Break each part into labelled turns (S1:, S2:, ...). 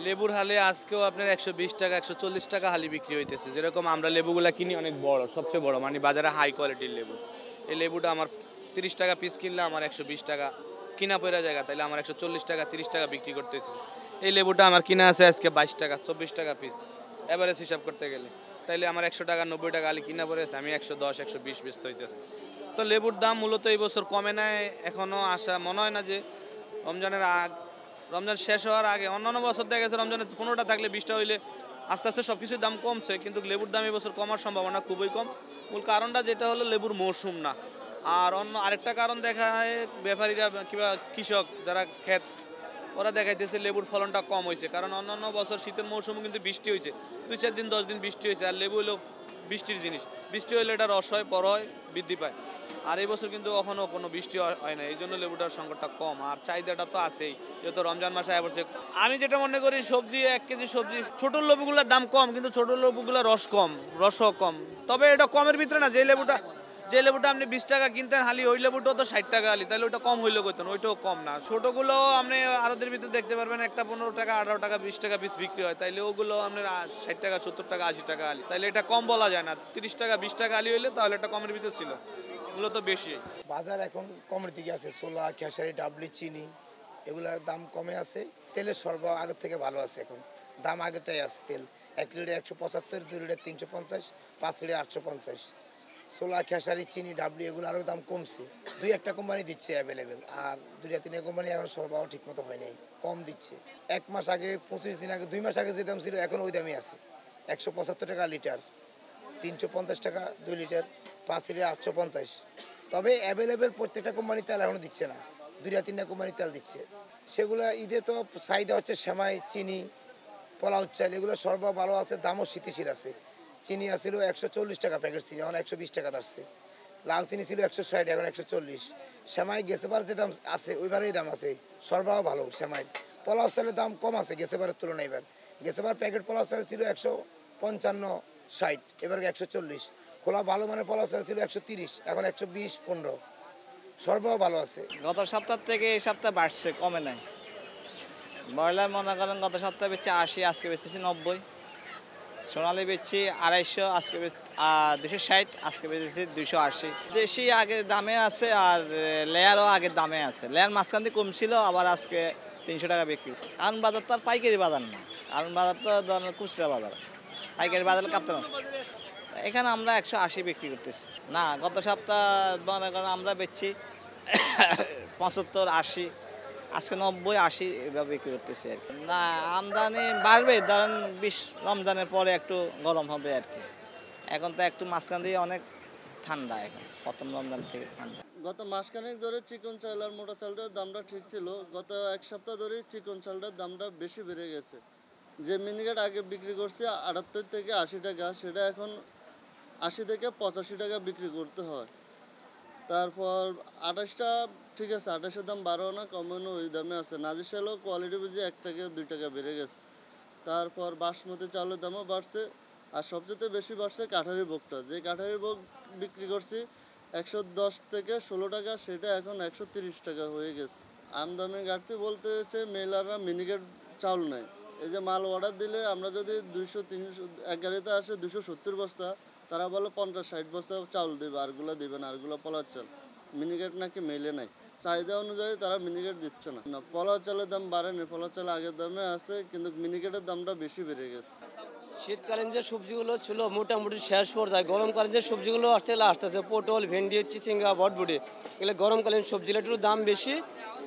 S1: লেবুর হালে আজকেও আপনার 120 টাকা 140 টাকা হালি বিক্রি হইতেছে। যেরকম আমরা লেবুগুলা কিনি অনেক বড়, সবচেয়ে বড় মানে বাজারে হাই কোয়ালিটির লেবু। এই লেবুটা আমার 30 টাকা পিস কিনলে আমার 120 টাকা কিনা পড়া জায়গা, তাইলে আমার 140 টাকা 30 টাকা বিক্রি করতেছে। এই লেবুটা আমার কিনা আছে আজকে 22 টাকা 24 টাকা পিস, এভারেজ হিসাব করতে গেলে। তাইলে আমার 100 টাকা 90 টাকা হালি কিনা পড়েছে, আমি 110 120 বেচতে হইতেছে। তো লেবুর দাম মূলত এই বছর কমে নাই, এখনও আসা মনে হয় না যে রমজানের রমজান শেষ হওয়ার আগে। অন্যান্য বছর দেখা গেছে রমজানে 15টা থাকলে 20টা হইলে আস্তে আস্তে সব কিছুর দাম কমছে, কিন্তু লেবুর দাম এবছর কমার সম্ভাবনা খুবই কম। মূল কারণটা যেটা হলো লেবুর মৌসুম না। আর অন্য আরেকটা কারণ দেখা হয় ব্যাপারীরা কিংবা কৃষক যারা ক্ষেত, ওরা দেখাইতেছে লেবুর ফলনটা কম হয়েছে, কারণ অন্যান্য বছর শীতের মৌসুমে কিন্তু বৃষ্টি হয়েছে, 2-4 দিন 10 দিন বৃষ্টি হয়েছে। আর লেবু হলো বৃষ্টির জিনিস, বৃষ্টি হলে এটা রস হয়, পর হয়, বৃদ্ধি পায়। আর এই বছর কিন্তু কখনো কোনো বৃষ্টি হয় না, এই জন্য লেবুটার সংকটটা কম। আর চাহিদাটা তো আছেই, যেহেতু রমজান মাসে আয় পড়ছে। আমি যেটা মনে করি সবজি 1 কেজি সবজি ছোট লেবুগুলোর দাম কম, কিন্তু ছোট লেবুগুলোর রসও কম। তবে এটা কমের ভিতরে না। যে লেবুটা আপনি 20 টাকা কিনতেন হালি, ওই লেবুটাও তো 60 টাকা হালি, তাহলে ওইটা কম হইলে কইতেন, ওইটাও কম না। ছোটগুলো আপনি আড়তের ভিতরে দেখতে পারবেন একটা 15 টাকা 18 টাকা 20 টাকা পিস বিক্রি হয়, তাইলে ওগুলো আপনার 60 টাকা 70 টাকা 80 টাকা হালি, তাইলে এটা কম বলা যায় না। 30 টাকা 20 টাকা হালি হইলে তাহলে এটা কমের ভিতরে ছিল, এগুলো তো বেশি।
S2: বাজার এখন কমের দিকে আছে। ছোলা, খেসারি, ডাবলি, চিনি এগুলোর দাম কমে আছে। তেলের সরবরাহ আগের থেকে ভালো আছে, এখন দাম আগেরটাই আছে। তেল 1 লিটার 175, 2 লিটার 350, 5 লিটার 850। ছোলা, খেসারি, চিনি, ডাবলি এগুলো আরও দাম কমছে। 2-1টা কোম্পানি দিচ্ছে অ্যাভেলেবেল, আর 2-3টা কোম্পানি এখন সরবরাহ ঠিক মতো হয় নাই, কম দিচ্ছে। 1 মাস আগে, 25 দিন আগে, 2 মাস আগে যে দাম ছিল এখন ওই দামই আছে। 175 টাকা লিটার, 350 টাকা 2 লিটার, 5 লিটার 850। তবে অ্যাভেলেবেল প্রত্যেকটা কোম্পানি তেল এখনও দিচ্ছে না, 2-3টা কোম্পানি তেল দিচ্ছে। সেগুলো ঈদে তো চাহিদা হচ্ছে সেমাই, চিনি, পোলাও চাল, এগুলো সরবরাহ ভালো আছে, দামও স্থিতিশীল আছে। চিনি আসছিল 140 টাকা প্যাকেট চিনি, এখন 120 টাকা আসছে। লাল চিনি ছিল 160, এখন 140। সেমাই গেছেবার যে দাম আছে ওইবারেই দাম আছে, সরবরাহ ভালো সেমাই। পোলাও চালের দাম কম আছে গেছেবারের তুলনায়। এবার গেছেবার প্যাকেট পোলাও চাল ছিল 155-60, এবার 140। খোলা ভালো মানে পোলাও চাল ছিল 130, এখন 120-15। সরবরাহ ভালো আছে।
S3: গত সপ্তাহ থেকে এই সপ্তাহ বাড়ছে, কমে নাই। ব্রয়লার মনে করেন গত সপ্তাহে বেচছি 80, আজকে বেচতেছি 90। সোনালি বেচছি 250, আজকে 260, আজকে বেচতেছি 280। দেশি আগের দামে আছে, আর লেয়ারও আগের দামে আছে। লেয়ার মাঝখান দিয়ে কমছিল, আবার আজকে 300 টাকা বিক্রি। কারণ বাজার তো আর পাইকারি বাজার না, কারণ বাজার তো ধরেন খুচরা বাজার। পাইকারি বাজারে কাঁপতে না। এখানে আমরা 180 বিক্রি করতেছি। না, গত সপ্তাহ মনে করেন আমরা বেচছি 75-80, আজকে 90-80 এভাবে বিক্রি করতেছি আর কি। না, আমদানি বাড়বে ধরেন 20 রমজানের পরে একটু গরম হবে আর কি। এখন তো একটু মাঝখান দিয়ে অনেক ঠান্ডা, এখন প্রথম রমজান থেকে ঠান্ডা।
S4: গত মাসখানেক ধরে চিকন চাল আর মোটা চালটার দামটা ঠিক ছিল। গত 1 সপ্তাহ ধরে চিকন চালটার দামটা বেশি বেড়ে গেছে। যে মিনিকেট আগে বিক্রি করছে 78 থেকে 80 টাকা, সেটা এখন 80 থেকে 85 টাকা বিক্রি করতে হয়। তারপর 28টা ঠিক আছে, 28-এর দাম বাড়াও না কমানো, ওই দামে আছে। নাজির চালও কোয়ালিটি বুঝে 1 থেকে 2 টাকা বেড়ে গেছে। তারপর বাসমতি চাউলের দামও বাড়ছে। আর সবচেয়ে বেশি বাড়ছে কাঠারি ভোগটা। যে কাঠারি ভোগ বিক্রি করছি 110 থেকে 16 টাকা, সেটা এখন 130 টাকা হয়ে গেছে। আমদানি ঘাটতি বলতে হচ্ছে মেলাররা মিনিকেট চাউল নেয়। এই যে মাল অর্ডার দিলে আমরা যদি 200-300 এক গাড়িতে আসে 270 বস্তা, তারা বলে 50-60 বস্তা চাউল দেবে, আরগুলো দেবে না, আরগুলো পোলার চাল। মিনিকেট নাকি মেলে নাই, চাহিদা অনুযায়ী তারা মিনিকেট দিচ্ছে না। না, পোলার চালের দাম বাড়েনি, পোলার চাল আগের দামে আছে, কিন্তু মিনিকেটের দামটা বেশি বেড়ে গেছে।
S5: শীতকালীন যে সবজিগুলো ছিল মোটামুটি শেষ পর্যায়ে, গরমকালীন যে সবজিগুলো আসতেছে পটল, ভেন্ডি, চিচিঙ্গা, বটবুটি, এগুলো গরমকালীন সবজিগুলো একটু দাম বেশি।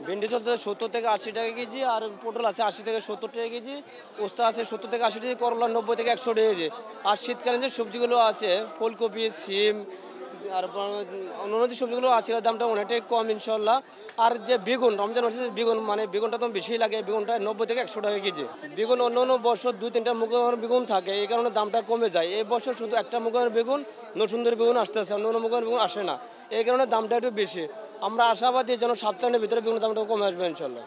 S5: ভেন্ডি চলতে 70 থেকে 80 টাকা কেজি, আর পটল আছে 80 থেকে 70 টাকা কেজি, পোস্তা আছে 70 থেকে 80 টাকা, করলা 90 থেকে 100 টাকা কেজি। আর শীতকালীন যে সবজিগুলো আছে ফুলকপি, সিম, আর অন্য যে সবজিগুলো আছে দামটা অনেকটাই কম ইনশাল্লাহ। আর যে বেগুন, রমজান মাসে বেগুন মানে বেগুনটা তো বেশি লাগে, বেগুনটা 90 থেকে 100 টাকা কেজি। বেগুন অন্য বছর 2-3টা মুখের বেগুন থাকে, এই কারণে দামটা কমে যায়। এই বছর শুধু একটা মুখের বেগুন, নতুনদের বেগুন আসতেছে, অন্য মুখের বেগুন আসে না, এই কারণে দামটা একটু বেশি। আমরা আশাবাদী যেন সপ্তাহের ভিতরে বেগুনের দামটা কমে আসবে ইনশাল্লাহ।